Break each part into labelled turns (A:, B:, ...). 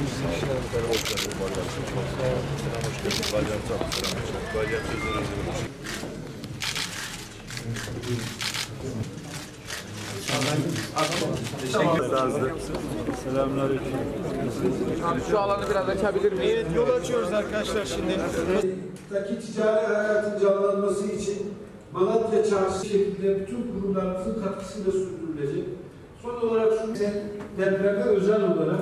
A: Nasılsınız? Hoş geldin. Selam, hoş geldin. Selam,
B: Selamünaleyküm.
C: Şu alanı biraz açabilir miyiz?
B: Evet, yol açıyoruz arkadaşlar şimdi.
D: Daki ticari hayatın canlanması için Malatya Çarşı şeklinde bütün kurumlarımızın katkısıyla sürdürülecek. Son olarak şu depreme özel olarak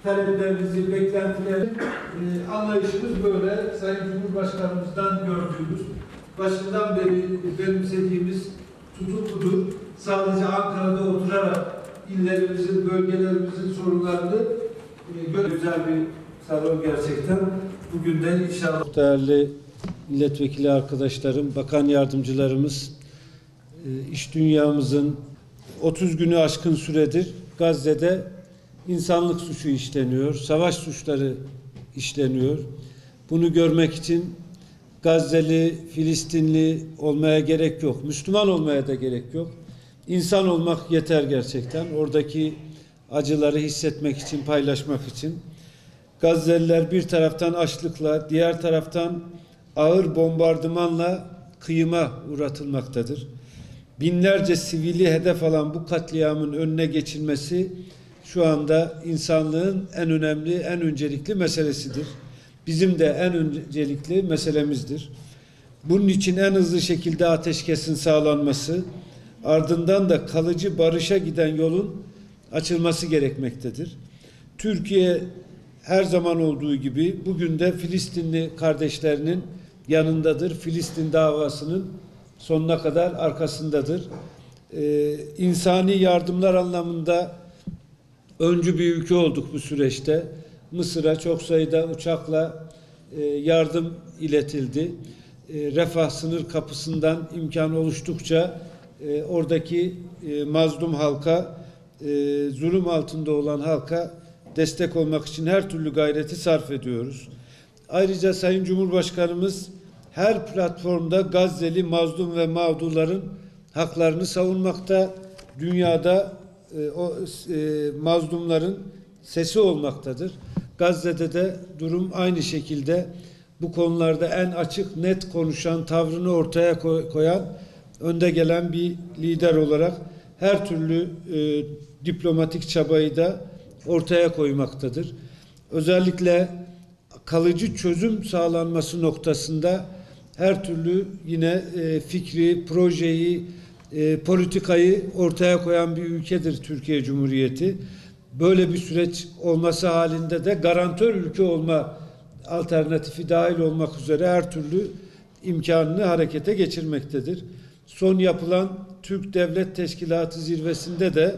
D: taleplerimizi, beklentileri, anlayışımız böyle. Sayın Cumhurbaşkanımızdan gördüğümüz, başından beri benimsediğimiz tutum budur. Sadece Ankara'da oturarak illerimizin, bölgelerimizin sorunlarını böyle güzel bir salon gerçekten. Bugün de inşallah.
E: Değerli milletvekili arkadaşlarım, bakan yardımcılarımız, iş dünyamızın 30 günü aşkın süredir Gazze'de insanlık suçu işleniyor, savaş suçları işleniyor. Bunu görmek için Gazze'li, Filistinli olmaya gerek yok, Müslüman olmaya da gerek yok. İnsan olmak yeter gerçekten. Oradaki acıları hissetmek için, paylaşmak için. Gazze'liler bir taraftan açlıkla, diğer taraftan ağır bombardımanla kıyıma uğratılmaktadır. Binlerce sivili hedef alan bu katliamın önüne geçilmesi şu anda insanlığın en önemli, en öncelikli meselesidir. Bizim de en öncelikli meselemizdir. Bunun için en hızlı şekilde ateşkesin sağlanması, ardından da kalıcı barışa giden yolun açılması gerekmektedir. Türkiye her zaman olduğu gibi bugün de Filistinli kardeşlerinin yanındadır. Filistin davasının sonuna kadar arkasındadır. İnsani yardımlar anlamında öncü bir ülke olduk bu süreçte. Mısır'a çok sayıda uçakla yardım iletildi. Refah sınır kapısından imkan oluştukça oradaki mazlum halka, zulüm altında olan halka destek olmak için her türlü gayreti sarf ediyoruz. Ayrıca Sayın Cumhurbaşkanımız her platformda Gazze'li mazlum ve mağdurların haklarını savunmakta, dünyada mazlumların sesi olmaktadır. Gazze'de de durum aynı şekilde. Bu konularda en açık, net konuşan, tavrını ortaya koyan, önde gelen bir lider olarak her türlü diplomatik çabayı da ortaya koymaktadır. Özellikle kalıcı çözüm sağlanması noktasında her türlü yine fikri, projeyi, politikayı ortaya koyan bir ülkedir Türkiye Cumhuriyeti. Böyle bir süreç olması halinde de garantör ülke olma alternatifi dahil olmak üzere her türlü imkanını harekete geçirmektedir. Son yapılan Türk Devlet Teşkilatı zirvesinde de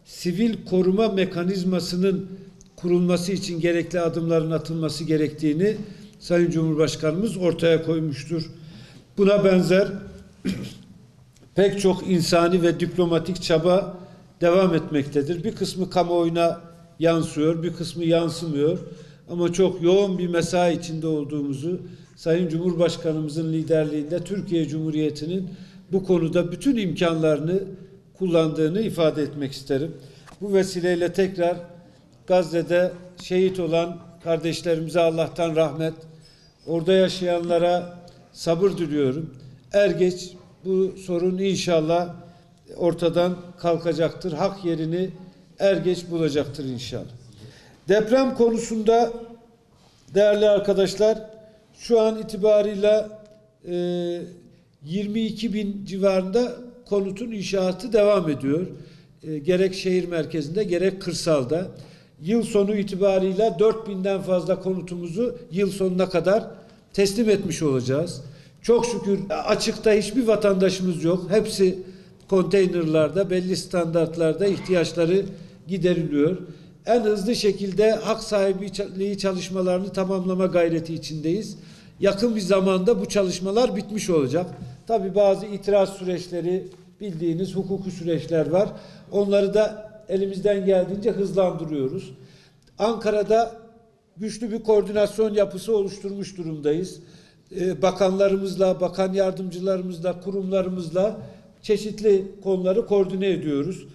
E: sivil koruma mekanizmasının kurulması için gerekli adımların atılması gerektiğini Sayın Cumhurbaşkanımız ortaya koymuştur. Buna benzer pek çok insani ve diplomatik çaba devam etmektedir. Bir kısmı kamuoyuna yansıyor, bir kısmı yansımıyor. Ama çok yoğun bir mesai içinde olduğumuzu, Sayın Cumhurbaşkanımızın liderliğinde Türkiye Cumhuriyeti'nin bu konuda bütün imkanlarını kullandığını ifade etmek isterim. Bu vesileyle tekrar Gazze'de şehit olan kardeşlerimize Allah'tan rahmet, orada yaşayanlara sabır diliyorum. Er geç bu sorun inşallah ortadan kalkacaktır. Hak yerini er geç bulacaktır inşallah. Deprem konusunda değerli arkadaşlar, şu an itibarıyla 22 bin civarında konutun inşaatı devam ediyor. Gerek şehir merkezinde gerek kırsalda. Yıl sonu itibarıyla 4.000'den fazla konutumuzu yıl sonuna kadar teslim etmiş olacağız. Çok şükür açıkta hiçbir vatandaşımız yok. Hepsi konteynerlarda, belli standartlarda ihtiyaçları gideriliyor. En hızlı şekilde hak sahipliği çalışmalarını tamamlama gayreti içindeyiz. Yakın bir zamanda bu çalışmalar bitmiş olacak. Tabii bazı itiraz süreçleri, bildiğiniz hukuki süreçler var. Onları da elimizden geldiğince hızlandırıyoruz. Ankara'da güçlü bir koordinasyon yapısı oluşturmuş durumdayız. Bakanlarımızla, bakan yardımcılarımızla, kurumlarımızla çeşitli konuları koordine ediyoruz.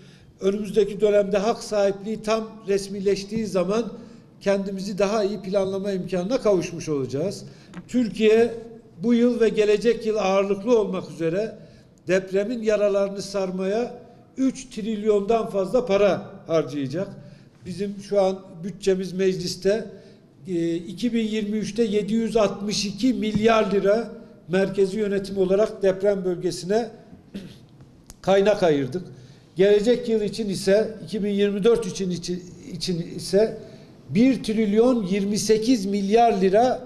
E: Önümüzdeki dönemde hak sahipliği tam resmileştiği zaman kendimizi daha iyi planlama imkanına kavuşmuş olacağız. Türkiye bu yıl ve gelecek yıl ağırlıklı olmak üzere depremin yaralarını sarmaya 3 trilyondan fazla para harcayacak. Bizim şu an bütçemiz mecliste 2023'te 762 milyar lira merkezi yönetim olarak deprem bölgesine kaynak ayırdık. Gelecek yıl için ise 2024 için ise 1 trilyon 28 milyar lira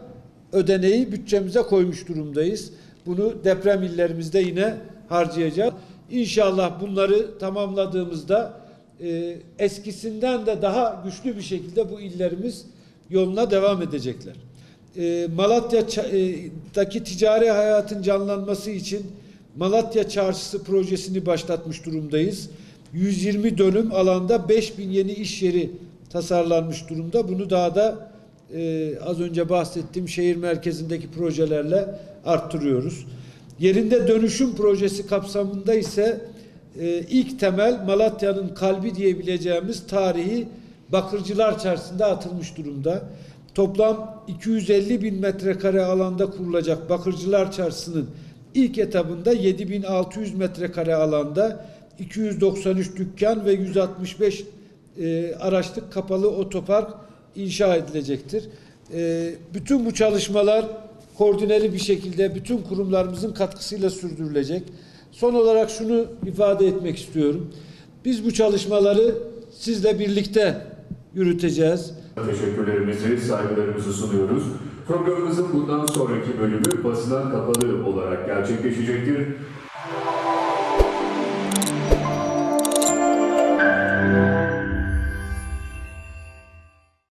E: ödeneği bütçemize koymuş durumdayız. Bunu deprem illerimizde yine harcayacağız. İnşallah bunları tamamladığımızda eskisinden de daha güçlü bir şekilde bu illerimiz yoluna devam edecekler. Malatya'daki ticari hayatın canlanması için Malatya Çarşısı projesini başlatmış durumdayız. 120 dönüm alanda 5000 yeni iş yeri tasarlanmış durumda. Bunu daha da az önce bahsettiğim şehir merkezindeki projelerle arttırıyoruz. Yerinde dönüşüm projesi kapsamında ise ilk temel Malatya'nın kalbi diyebileceğimiz tarihi Bakırcılar Çarşısı'nda atılmış durumda. Toplam 250 bin metrekare alanda kurulacak Bakırcılar Çarşısı'nın ilk etabında 7600 metrekare alanda 293 dükkan ve 165 araçlık kapalı otopark inşa edilecektir. Bütün bu çalışmalar koordineli bir şekilde bütün kurumlarımızın katkısıyla sürdürülecek. Son olarak şunu ifade etmek istiyorum. Biz bu çalışmaları sizle birlikte yürüteceğiz.
F: Teşekkürlerimizi, saygılarımızı sunuyoruz. Programımızın bundan sonraki bölümü basına kapalı olarak gerçekleşecektir.